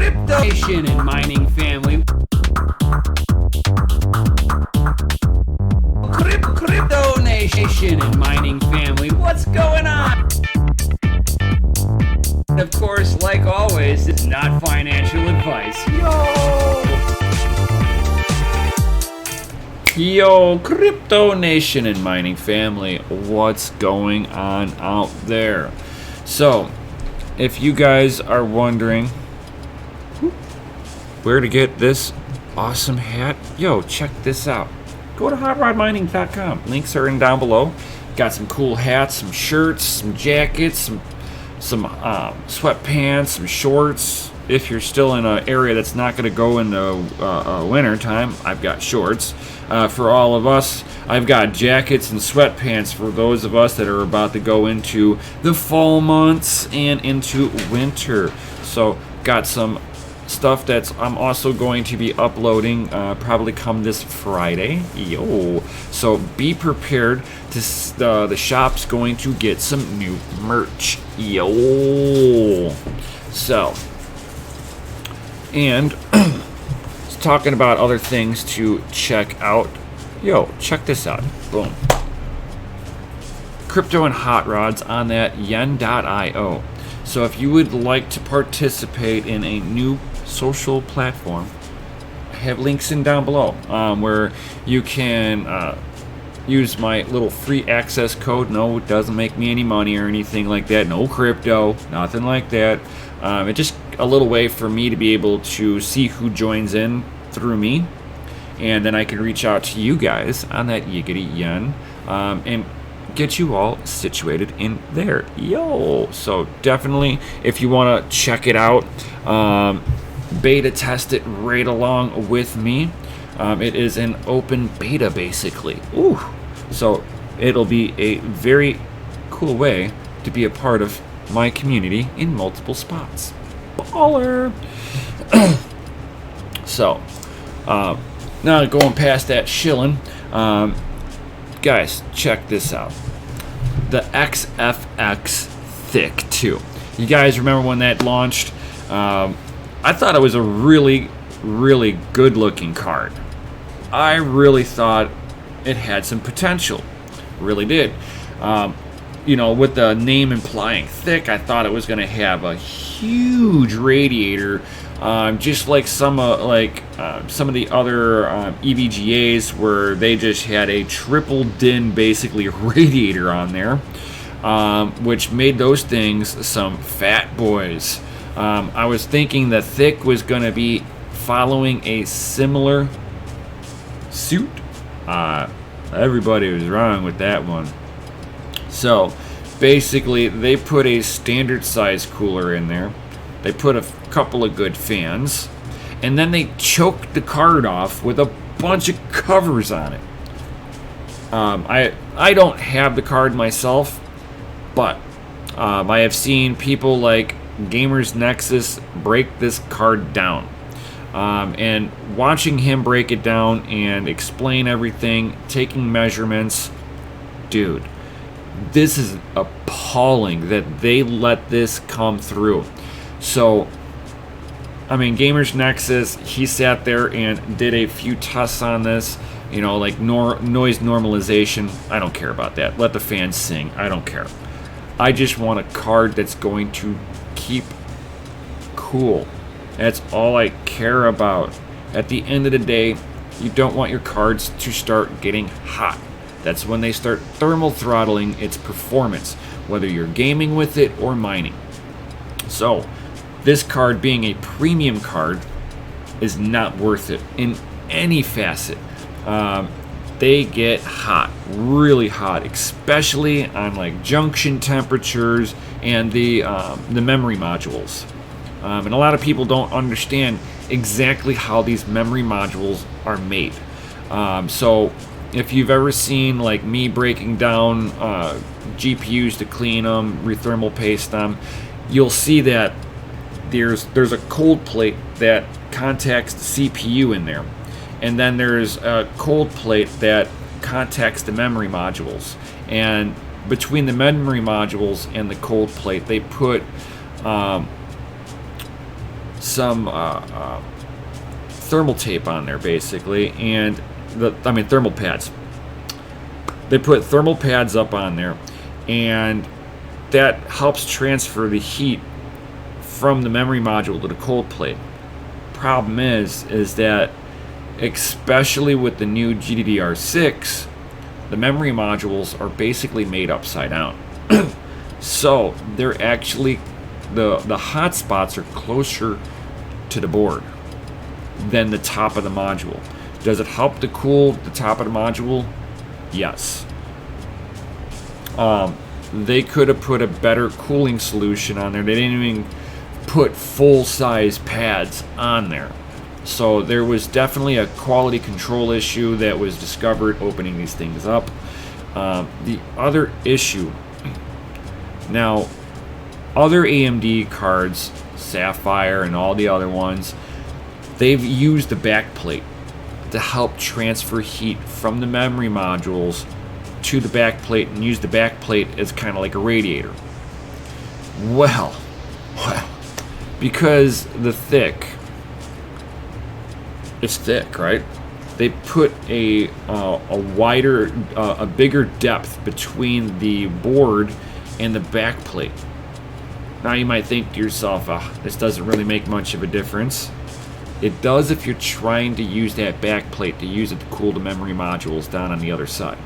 Crypto Nation and mining family. Crypto Nation and mining family. What's going on? And of course, like always, it's not financial advice. Yo, Crypto Nation and mining family, what's going on out there? So, if you guys are wondering where to get this awesome hat, yo, check this out. Go to hotrodmining.com. Links are in down below. Got some cool hats, some shirts, some jackets, some sweatpants, some shorts. If you're still in an area that's not going to go in the winter time, I've got shorts. For all of us, I've got jackets and sweatpants for those of us that are about to go into the fall months and into winter. So, got some stuff that's I'm also going to be uploading probably come this Friday. Yo, so be prepared to the shop's going to get some new merch. Yo, so and talking about other things to check out. Yo, check this out. Boom. Crypto and hot rods on that yen.io. So if you would like to participate in a new social platform, I have links in down below where you can use my little free access code. No, it doesn't make me any money or anything like that. No crypto, nothing like that. It's just a little way for me to be able to see who joins in through me, and then I can reach out to you guys on that yiggity yen and get you all situated in there. Yo, so definitely if you want to check it out, beta test it right along with me. It is an open beta basically. Ooh, so it'll be a very cool way to be a part of my community in multiple spots. Baller. So now going past that shilling, guys, check this out. The XFX Thick 2. You guys remember when that launched? I thought it was a really good looking card. I really thought it had some potential. Really did. With the name implying thick, I thought it was going to have a huge radiator, just like some of the other EVGAs, where they just had a triple din basically radiator on there, which made those things some fat boys. I was thinking the thick was going to be following a similar suit. Everybody was wrong with that one. So basically they put a standard size cooler in there, they put a couple of good fans, and then they choked the card off with a bunch of covers on it. I don't have the card myself, but I have seen people like Gamers Nexus break this card down, and watching him break it down and explain everything, taking measurements, dude, this is appalling that they let this come through. So, Gamers Nexus, he sat there and did a few tests on this, like noise normalization. I don't care about that. Let the fans sing. I don't care. I just want a card that's going to keep cool. That's all I care about. At the end of the day, you don't want your cards to start getting hot. That's when they start thermal throttling its performance, whether you're gaming with it or mining. So, this card being a premium card is not worth it in any facet. They get hot, really hot, especially on like junction temperatures and the memory modules. And a lot of people don't understand exactly how these memory modules are made. So if you've ever seen like me breaking down GPUs to clean them, rethermal paste them, you'll see that there's a cold plate that contacts the CPU in there, and then there's a cold plate that contacts the memory modules, and between the memory modules and the cold plate they put some thermal tape on there, basically, and thermal pads. They put thermal pads up on there, and that helps transfer the heat from the memory module to the cold plate. Problem is that, especially with the new GDDR6, the memory modules are basically made upside down. So they're actually, the hot spots are closer to the board than the top of the module. Does it help to cool the top of the module? Yes. They could have put a better cooling solution on there. They didn't even put full-size pads on there. So there was definitely a quality control issue that was discovered opening these things up. The other issue, now, other AMD cards, Sapphire and all the other ones, they've used the backplate to help transfer heat from the memory modules to the backplate and use the backplate as kind of like a radiator. Well, because the thick, it's thick, right? They put a wider, a bigger depth between the board and the backplate. Now you might think to yourself, this doesn't really make much of a difference. It does if you're trying to use that backplate to use it to cool the memory modules down on the other side.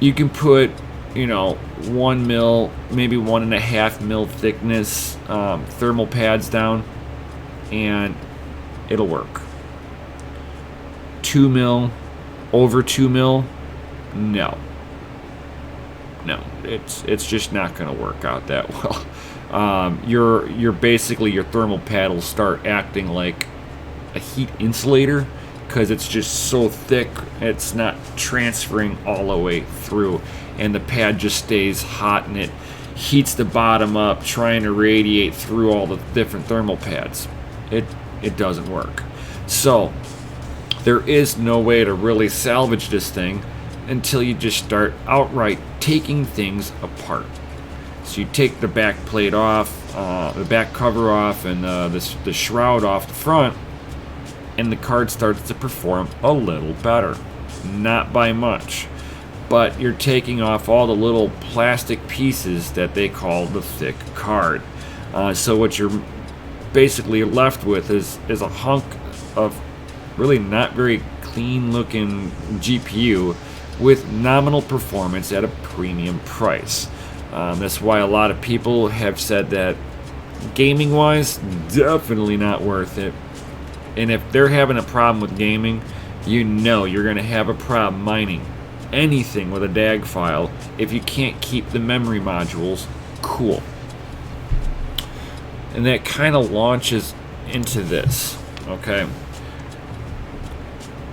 You can put, 1 mil, maybe 1.5 mil thickness thermal pads down, and it'll work. 2 mil, over 2 mil, no, it's just not going to work out that well. You're basically, your thermal pad will start acting like a heat insulator because it's just so thick, it's not transferring all the way through, and the pad just stays hot and it heats the bottom up, trying to radiate through all the different thermal pads. It doesn't work. So there is no way to really salvage this thing until you just start outright taking things apart. So you take the back plate off, the back cover off, and the shroud off the front, and the card starts to perform a little better. Not by much, but you're taking off all the little plastic pieces that they call the thick card. So what you're basically left with is a hunk of really not very clean looking GPU with nominal performance at a premium price. That's why a lot of people have said that gaming wise, definitely not worth it. And if they're having a problem with gaming, you're going to have a problem mining anything with a DAG file if you can't keep the memory modules cool. And that kind of launches into this, okay?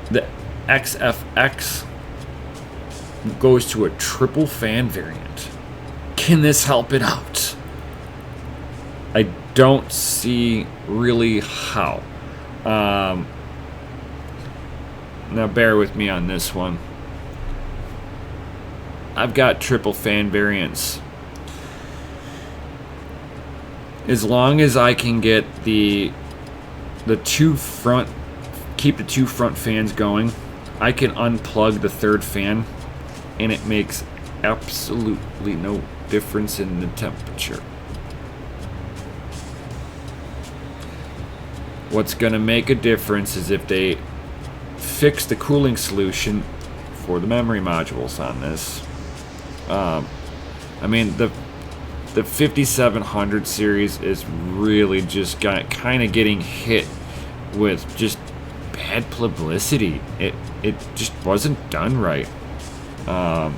The XFX goes to a triple fan variant. Can this help it out? I don't see really how. Now bear with me on this one. I've got triple fan variants. As long as I can get keep the two front fans going, I can unplug the third fan, and it makes absolutely no difference in the temperature. What's going to make a difference is if they fix the cooling solution for the memory modules on this. The 5700 series is really just kind of getting hit with just bad publicity. It just wasn't done right. I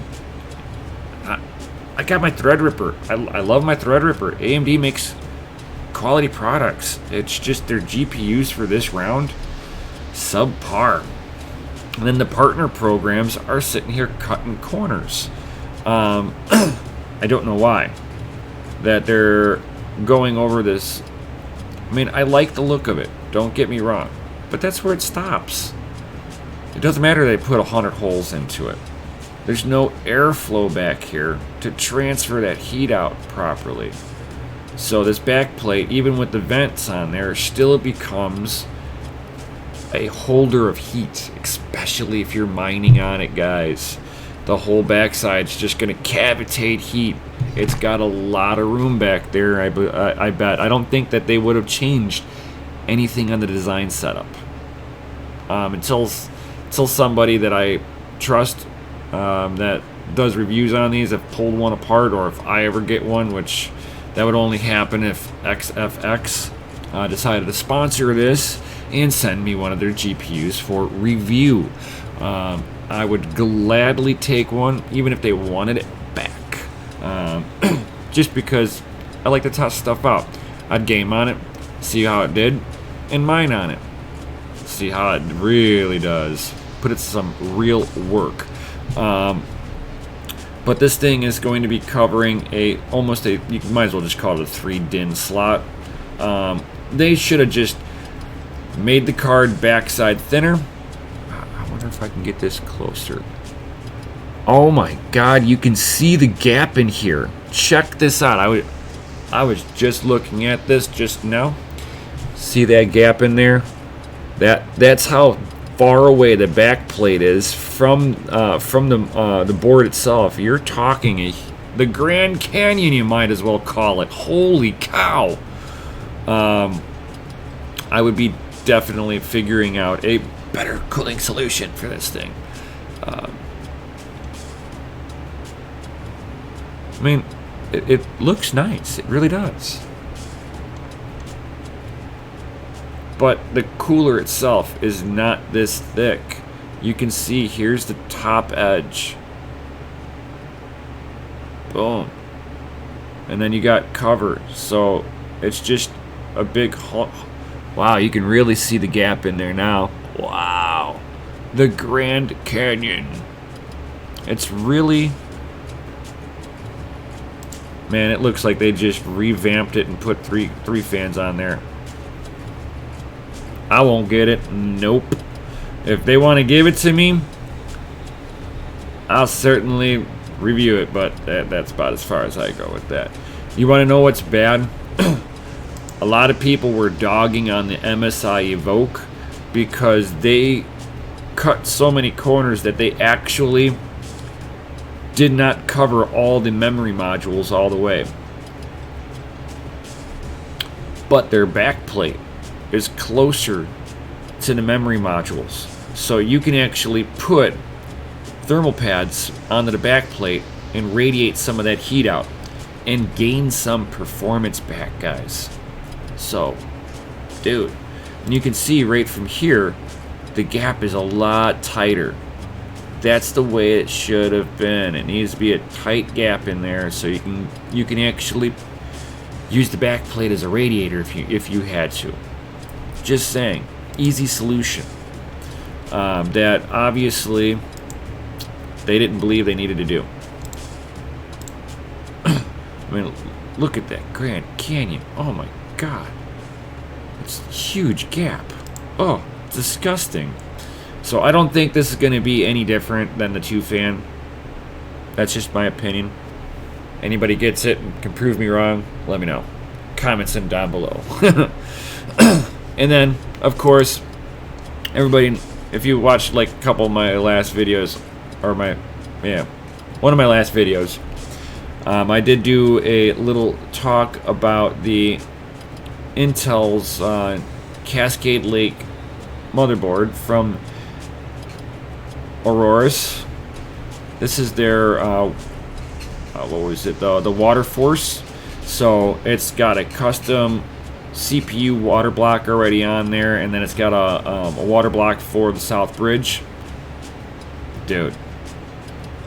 got my Threadripper. I love my Threadripper. AMD makes quality products. It's just their GPUs for this round, subpar. And then the partner programs are sitting here cutting corners. I don't know why. That they're going over this. I mean, I like the look of it. Don't get me wrong. But that's where it stops. It doesn't matter they put 100 holes into it. There's no airflow back here to transfer that heat out properly. So this back plate, even with the vents on there, still becomes a holder of heat, especially if you're mining on it, guys. The whole backside's just going to cavitate heat. It's got a lot of room back there, I bet. I don't think that they would have changed anything on the design setup. Until somebody that I trust that does reviews on these have pulled one apart, or if I ever get one, which that would only happen if XFX decided to sponsor this and send me one of their GPUs for review. I would gladly take one, even if they wanted it back. Just because I like to test stuff out. I'd game on it, see how it did, and mine on it. See how it really does. Put it to some real work. But this thing is going to be covering almost a, you might as well just call it a 3 DIN slot. They should have just made the card backside thinner. I wonder if I can get this closer. Oh my god, you can see the gap in here. Check this out. I was just looking at this just now. See that gap in there? That's how far away the back plate is from the board itself. You're talking the Grand Canyon, you might as well call it. Holy cow! I would be definitely figuring out a better cooling solution for this thing. I mean, it looks nice. It really does. But the cooler itself is not this thick. You can see here's the top edge. Boom. And then you got cover. So it's just a big wow, you can really see the gap in there now. Wow. The Grand Canyon. It's really... Man, it looks like they just revamped it and put three fans on there. I won't get it. Nope. If they want to give it to me, I'll certainly review it, but that's about as far as I go with that. You want to know what's bad? A lot of people were dogging on the MSI Evoke because they cut so many corners that they actually did not cover all the memory modules all the way. But their backplate is closer to the memory modules, so you can actually put thermal pads onto the backplate and radiate some of that heat out and gain some performance back, guys. So, dude, and you can see right from here the gap is a lot tighter. That's the way it should have been. It needs to be a tight gap in there so you can actually use the backplate as a radiator if you had to. Just saying, easy solution that obviously they didn't believe they needed to do. I mean, look at that Grand Canyon. Oh my god, it's a huge gap. Oh, disgusting. So I don't think this is going to be any different than the 2-fan. That's just my opinion. Anybody gets it and can prove me wrong, let me know. Comments in down below. And then, of course, everybody, if you watched like a couple of my last videos, or one of my last videos, I did do a little talk about the Intel's Cascade Lake motherboard from Aurora's. This is their what was it, the Water Force. So it's got a custom CPU water block already on there, and then it's got a water block for the south bridge. Dude,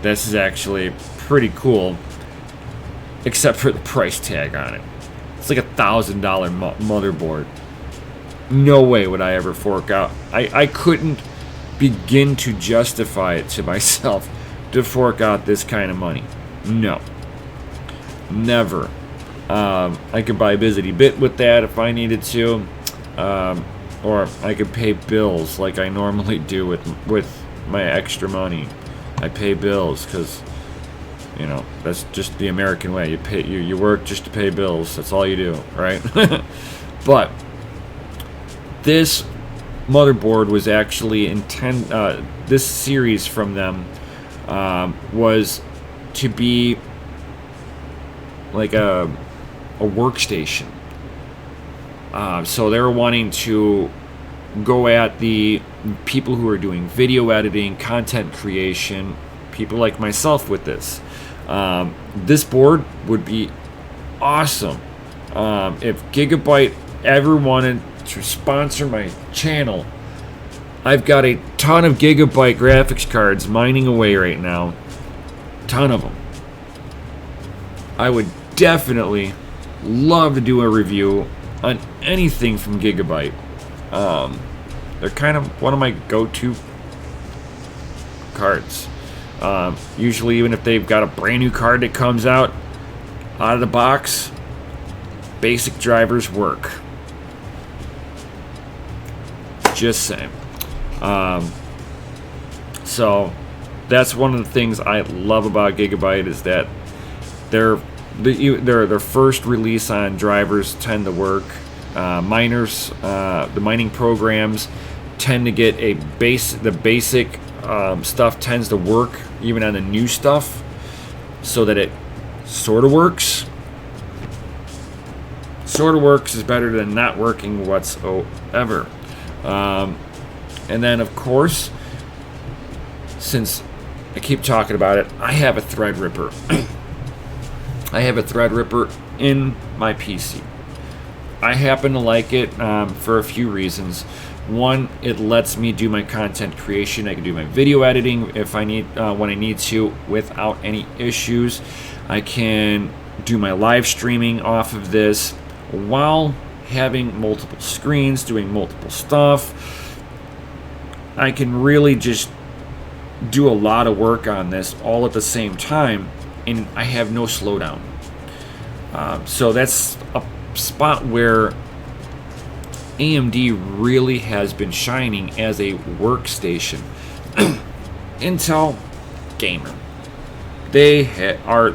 this is actually pretty cool, except for the price tag on it. It's like $1,000 motherboard. No way would I ever fork out. I couldn't begin to justify it to myself to fork out this kind of money. No. Never. I could buy Bizzity Bit with that if I needed to. Or I could pay bills like I normally do with my extra money. I pay bills because, You know, that's just the American way. You work just to pay bills. That's all you do, right? But this motherboard was actually this series from them was to be like a workstation. So they were wanting to go at the people who are doing video editing, content creation, people like myself with this. This board would be awesome. If Gigabyte ever wanted to sponsor my channel, I've got a ton of Gigabyte graphics cards mining away right now. Ton of them. I would definitely love to do a review on anything from Gigabyte. They're kind of one of my go-to cards. Usually, even if they've got a brand new card that comes out of the box, basic drivers work. Just saying. So that's one of the things I love about Gigabyte is that their first release on drivers tend to work. Miners, the mining programs tend to get the basic stuff tends to work even on the new stuff, so that it sort of works. Sort of works is better than not working whatsoever. And then, of course, since I keep talking about it, I have a Threadripper. I have a Threadripper in my PC. I happen to like it for a few reasons. One, it lets me do my content creation. I can do my video editing if I need when I need to without any issues. I can do my live streaming off of this while having multiple screens, doing multiple stuff. I can really just do a lot of work on this all at the same time, and I have no slowdown. So that's a spot where AMD really has been shining as a workstation. Intel gamer. They are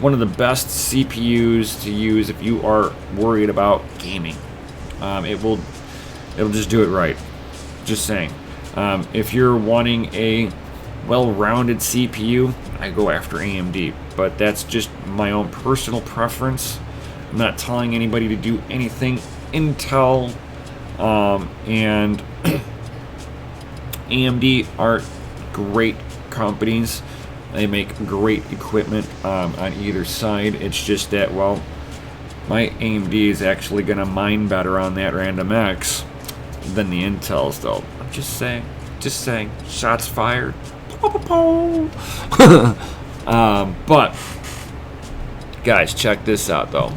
one of the best CPUs to use if you are worried about gaming. It'll just do it right. Just saying. If you're wanting a well-rounded CPU, I go after AMD. But that's just my own personal preference. I'm not telling anybody to do anything. Intel and AMD are great companies. They make great equipment on either side. It's just that, well, my AMD is actually going to mine better on that Random X than the Intels, though. I'm just saying. Shots fired. But, guys, check this out, though.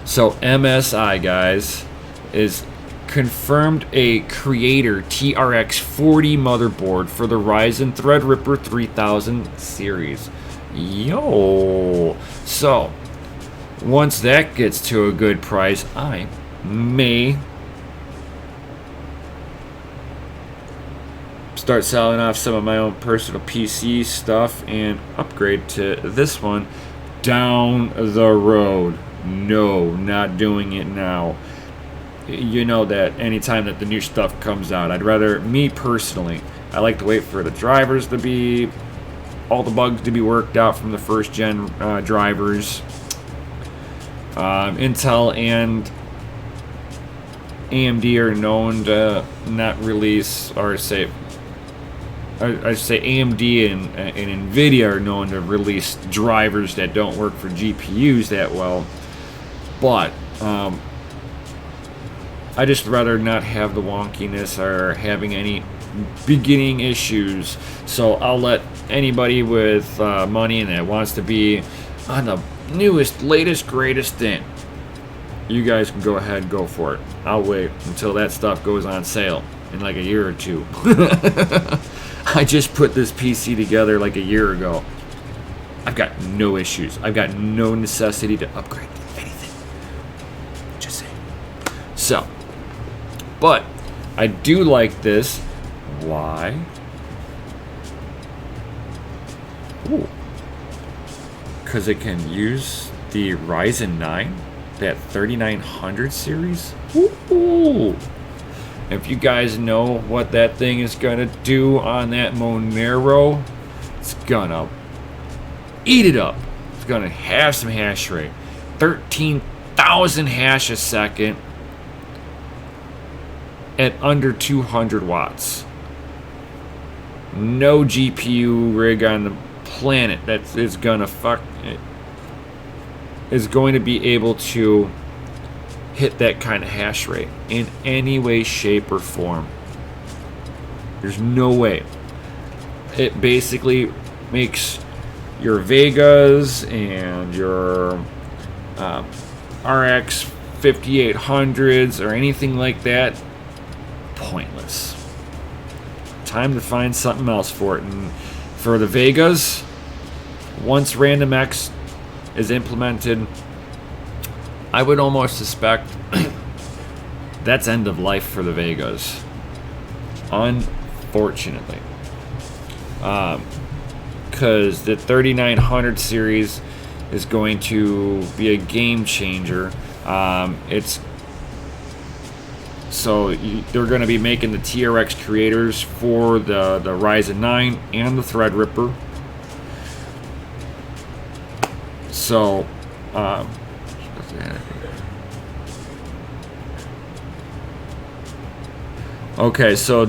So, MSI, guys, is confirmed a Creator TRX 40 motherboard for the Ryzen Threadripper 3000 series. Yo! So, once that gets to a good price, I may start selling off some of my own personal PC stuff and upgrade to this one down the road. No, not doing it now. You know that anytime that the new stuff comes out, me personally, I like to wait for the drivers to be, all the bugs to be worked out from the first gen drivers. Intel and AMD are known to not release, or say AMD and NVIDIA are known to release drivers that don't work for GPUs that well. But I just rather not have the wonkiness or having any beginning issues. So I'll let anybody with money and that wants to be on the newest, latest, greatest thing. You guys can go ahead and go for it. I'll wait until that stuff goes on sale in like a year or two. I just put this PC together like a year ago. I've got no issues. I've got no necessity to upgrade anything. Just saying. So, but I do like this. Why? Ooh. because it can use the Ryzen 9, that 3900 series. Ooh. If you guys know what that thing is gonna do on that Monero, it's gonna eat it up. It's gonna have some hash rate, 13,000 hash a second at under 200 watts. No GPU rig on the planet that is gonna is going to be able to hit that kind of hash rate in any way, shape, or form. There's no way. It basically makes your Vegas and your RX 5800s or anything like that pointless. Time to find something else for it. And for the Vegas, once RandomX is implemented, I would almost suspect that's end of life for the Vegas, unfortunately, because the 3900 series is going to be a game changer. They're going to be making the TRX creators for the Ryzen 9 and the Threadripper. So, okay, so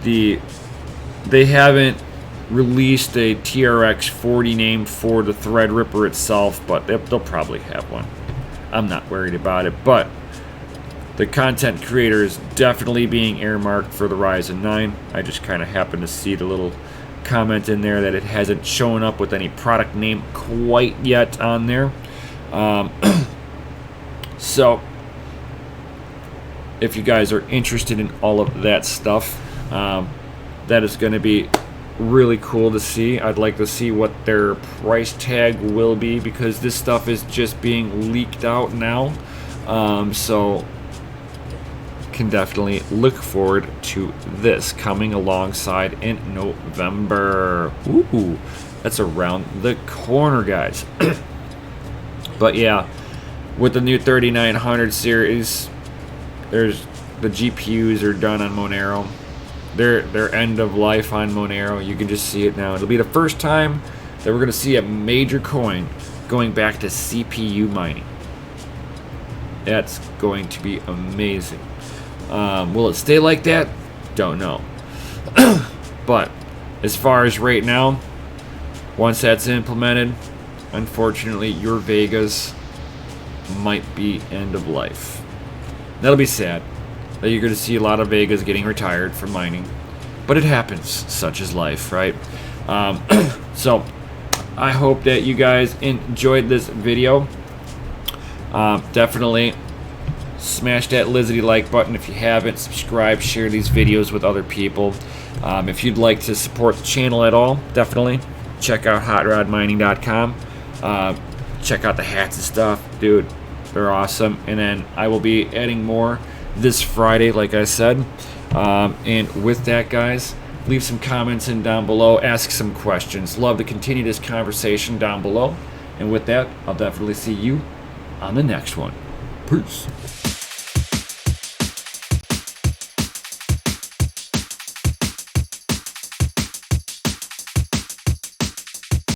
they haven't released a TRX 40 name for the Threadripper itself, but they'll probably have one. I'm not worried about it, but the content creator is definitely being earmarked for the Ryzen 9. I just kind of happened to see the little comment in there that it hasn't shown up with any product name quite yet on there. So if you guys are interested in all of that stuff, that is going to be really cool to see. I'd like to see what their price tag will be, because this stuff is just being leaked out now. So can definitely look forward to this coming alongside in November. Ooh, that's around the corner, guys. But yeah, with the new 3900 series, there's the GPUs are done on Monero. They're end of life on Monero. You can just see it now. It'll be the first time that we're going to see a major coin going back to CPU mining. That's going to be amazing. Will it stay like that? Don't know. But as far as right now, once that's implemented, unfortunately, your Vegas might be end of life. That'll be sad, that you're going to see a lot of Vegas getting retired from mining. But it happens. Such is life, right? So I hope that you guys enjoyed this video. Definitely smash that Lizzie like button if you haven't. Subscribe, share these videos with other people. If you'd like to support the channel at all, definitely check out hotrodmining.com. Check out the hats and stuff, dude. They're awesome. And then I will be adding more this Friday, like I said. And with that, guys, leave some comments in down below. Ask some questions. Love to continue this conversation down below. And with that, I'll definitely see you on the next one. Peace.